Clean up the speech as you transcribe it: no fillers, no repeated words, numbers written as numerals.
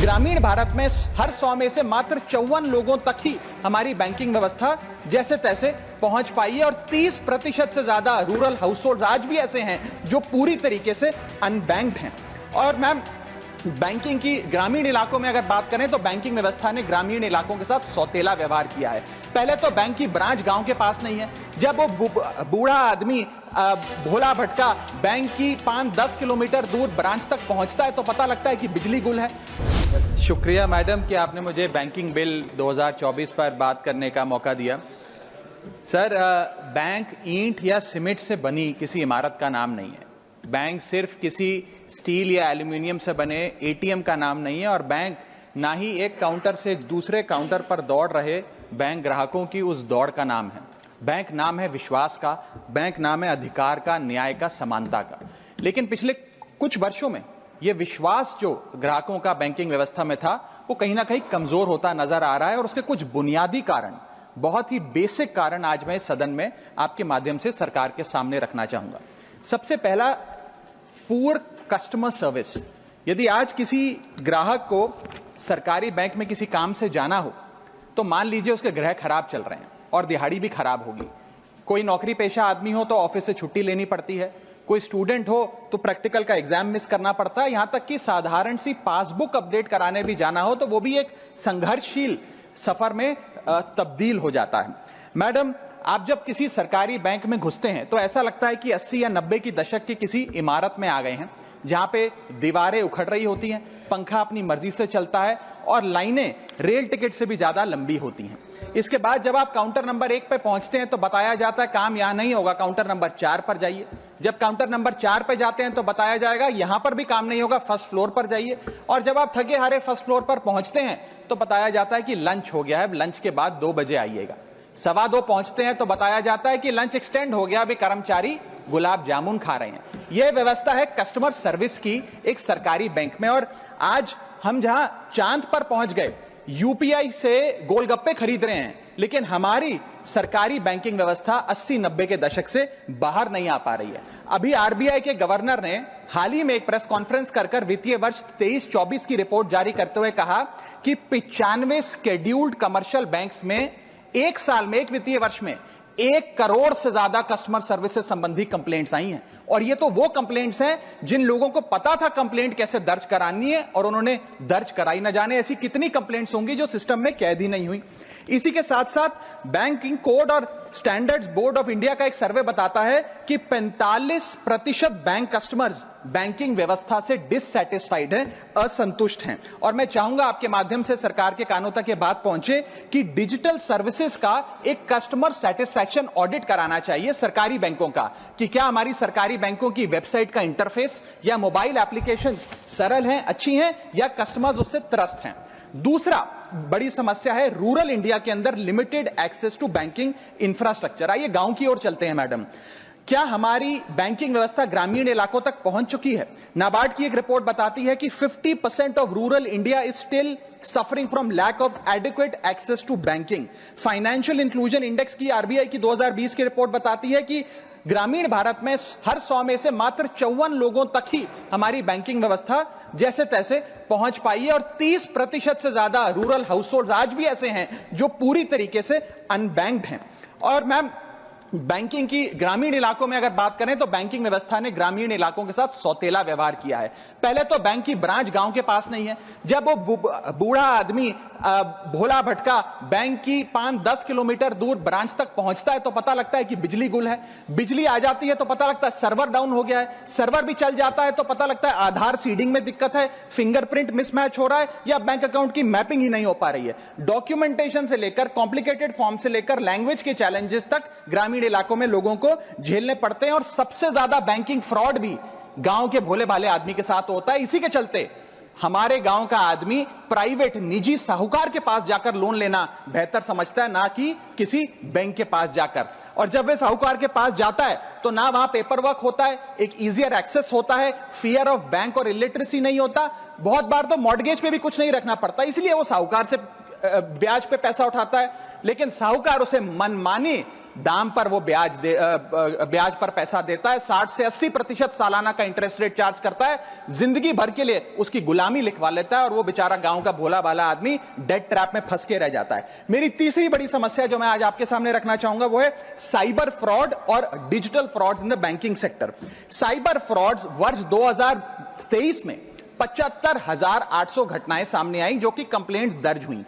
ग्रामीण भारत में हर 100 में से मात्र 54 लोगों तक ही हमारी बैंकिंग व्यवस्था जैसे तैसे पहुंच पाई है और 30% से ज्यादा रूरल हाउसहोल्ड आज भी ऐसे हैं जो पूरी तरीके से अनबैंक्ड हैं। और मैम, बैंकिंग की ग्रामीण इलाकों में अगर बात करें तो बैंकिंग व्यवस्था ने ग्रामीण इलाकों के साथ सौतेला व्यवहार किया है। पहले तो बैंक की ब्रांच गांव के पास नहीं है। जब वो बूढ़ा आदमी भोला भटका बैंक की 5-10 किलोमीटर दूर ब्रांच तक पहुंचता है तो पता लगता है कि बिजली गुल है। शुक्रिया मैडम कि आपने मुझे बैंकिंग बिल 2024 पर बात करने का मौका दिया। सर, बैंक ईंट या सीमेंट से बनी किसी इमारत का नाम नहीं है। बैंक सिर्फ किसी स्टील या एल्यूमिनियम से बने एटीएम का नाम नहीं है और बैंक ना ही एक काउंटर से दूसरे काउंटर पर दौड़ रहे बैंक ग्राहकों की उस दौड़ का नाम है। बैंक नाम है विश्वास का, बैंक नाम है अधिकार का, न्याय का, समानता का। लेकिन पिछले कुछ वर्षों में यह विश्वास जो ग्राहकों का बैंकिंग व्यवस्था में था वो कहीं ना कहीं कमजोर होता नजर आ रहा है और उसके कुछ बुनियादी कारण, बहुत ही बेसिक कारण आज मैं सदन में आपके माध्यम से सरकार के सामने रखना चाहूंगा। सबसे पहला, पुअर कस्टमर सर्विस। यदि आज किसी ग्राहक को सरकारी बैंक में किसी काम से जाना हो तो मान लीजिए उसके ग्रह खराब चल रहे हैं और दिहाड़ी भी खराब होगी। कोई नौकरी पेशा आदमी हो तो ऑफिस से छुट्टी लेनी पड़ती है, कोई स्टूडेंट हो तो प्रैक्टिकल का एग्जाम मिस करना पड़ता है, यहां तक कि साधारण सी पासबुक अपडेट कराने भी जाना हो तो वो भी एक संघर्षशील सफर में तब्दील हो जाता है। मैडम, आप जब किसी सरकारी बैंक में घुसते हैं तो ऐसा लगता है कि 80 या 90 की दशक की किसी इमारत में आ गए हैं जहां पे दीवारें उखड़ रही होती हैं, पंखा अपनी मर्जी से चलता है और लाइनें रेल टिकट से भी ज्यादा लंबी होती हैं। इसके बाद जब आप काउंटर नंबर 1 पे पहुंचते हैं तो बताया जाता है काम यहां नहीं होगा, काउंटर नंबर 4 पर जाइए। जब काउंटर नंबर 4 पे जाते हैं तो बताया जाएगा यहां पर भी काम नहीं होगा, फर्स्ट फ्लोर पर जाइए। और जब आप थके हारे फर्स्ट फ्लोर पर पहुंचते हैं तो बताया जाता है कि लंच हो गया है, लंच के बाद 2 बजे आइएगा। 2:15 पहुंचते हैं तो बताया जाता है कि लंच एक्सटेंड हो गया, अभी कर्मचारी गुलाब जामुन खा रहे हैं। यह व्यवस्था है कस्टमर सर्विस की एक सरकारी बैंक में। और आज हम जहां चांद पर पहुंच गए, यूपीआई से गोलगप्पे खरीद रहे हैं, लेकिन हमारी सरकारी बैंकिंग व्यवस्था 80-90 के दशक से बाहर नहीं आ पा रही है। अभी आरबीआई के गवर्नर ने हाल ही में एक प्रेस कॉन्फ्रेंस कर वित्तीय वर्ष 23-24 की रिपोर्ट जारी करते हुए कहा कि 95 शेड्यूल्ड कमर्शियल बैंक्स में एक साल में, एक वित्तीय वर्ष में 1 करोड़ से ज्यादा कस्टमर सर्विस से संबंधी कंप्लेंट्स आई हैं। और ये तो वो कंप्लेंट्स हैं जिन लोगों को पता था कंप्लेंट कैसे दर्ज करानी है और उन्होंने दर्ज कराई। न जाने ऐसी कितनी कंप्लेंट्स होंगी जो सिस्टम में कैद ही नहीं हुई। इसी के साथ साथ बैंकिंग कोड और स्टैंडर्ड्स बोर्ड ऑफ इंडिया का एक सर्वे बताता है कि 45% बैंक कस्टमर्स बैंकिंग व्यवस्था से डिससैटिस्फाइड हैं, असंतुष्ट हैं। और मैं चाहूंगा आपके माध्यम से सरकार के कानों तक ये बात पहुंचे कि डिजिटल सर्विसेज का एक कस्टमर सेटिस्फैक्शन ऑडिट कराना चाहिए सरकारी बैंकों का, कि क्या हमारी सरकारी बैंकों की वेबसाइट का इंटरफेस या मोबाइल एप्लीकेशंस सरल हैं, अच्छी हैं, या कस्टमर्स उससे त्रस्त हैं। दूसरा बड़ी समस्या है रूरल इंडिया के अंदर limited access to banking infrastructure. आइए गांव की ओर चलते हैं। मैडम, क्या हमारी बैंकिंग व्यवस्था ग्रामीण इलाकों तक पहुंच चुकी है? नाबार्ड की एक रिपोर्ट बताती है कि 50% of rural India is still suffering from lack of adequate access to banking. Financial inclusion index की आरबीआई की 2020 की रिपोर्ट बताती है कि ग्रामीण भारत में हर 100 में से मात्र 54 लोगों तक ही हमारी बैंकिंग व्यवस्था जैसे तैसे पहुंच पाई है और 30% से ज्यादा रूरल हाउसहोल्ड आज भी ऐसे हैं जो पूरी तरीके से अनबैंक्ड हैं। और मैम, बैंकिंग की ग्रामीण इलाकों में अगर बात करें तो बैंकिंग व्यवस्था ने ग्रामीण इलाकों के साथ सौतेला व्यवहार किया है। पहले तो बैंक की ब्रांच गांव के पास नहीं है। जब वो बूढ़ा आदमी भोला भटका बैंक की 5-10 किलोमीटर दूर ब्रांच तक पहुंचता है तो पता लगता है कि बिजली गुल है। बिजली आ जाती है तो पता लगता है सर्वर डाउन हो गया है। सर्वर भी चल जाता है तो पता लगता है आधार सीडिंग में दिक्कत है, फिंगरप्रिंट मिसमैच हो रहा है या बैंक अकाउंट की मैपिंग ही नहीं हो पा रही है। डॉक्यूमेंटेशन से लेकर कॉम्प्लिकेटेड फॉर्म से लेकर लैंग्वेज के चैलेंजेस तक ग्रामीण इलाकों में लोगों को झेलने पड़ते हैं और सबसे ज्यादा बैंकिंग फ्रॉड भी गांव के भोले भाले आदमी के साथ होता है। इसी के चलते हमारे गांव का आदमी प्राइवेट निजी साहूकार के पास जाकर लोन लेना बेहतर समझता है, ना कि किसी बैंक के पास जाकर। और जब वे साहूकार के पास जाता है तो ना वहां पेपर वर्क होता है, एक इजियर एक्सेस होता है, फियर ऑफ बैंक और इलिटरेसी नहीं होता। बहुत बार तो मॉर्गेज पे भी कुछ नहीं रखना पड़ता, इसलिए वो साहूकार से ब्याज पे पैसा उठाता है, लेकिन साहूकार उसे मनमानी दाम पर वो ब्याज पर पैसा देता है, 60 से 80% सालाना का इंटरेस्ट रेट चार्ज करता है, जिंदगी भर के लिए उसकी गुलामी लिखवा लेता है और वो बेचारा गांव का भोला भाला आदमी डेट ट्रैप में फंस के रह जाता है। मेरी तीसरी बड़ी समस्या जो मैं आज आपके सामने रखना चाहूंगा वो है साइबर फ्रॉड और digital frauds in the banking sector. Cyber frauds वर्ष 2023 में 75,800 घटनाएं सामने आई जो कि कंप्लेंट्स दर्ज हुई।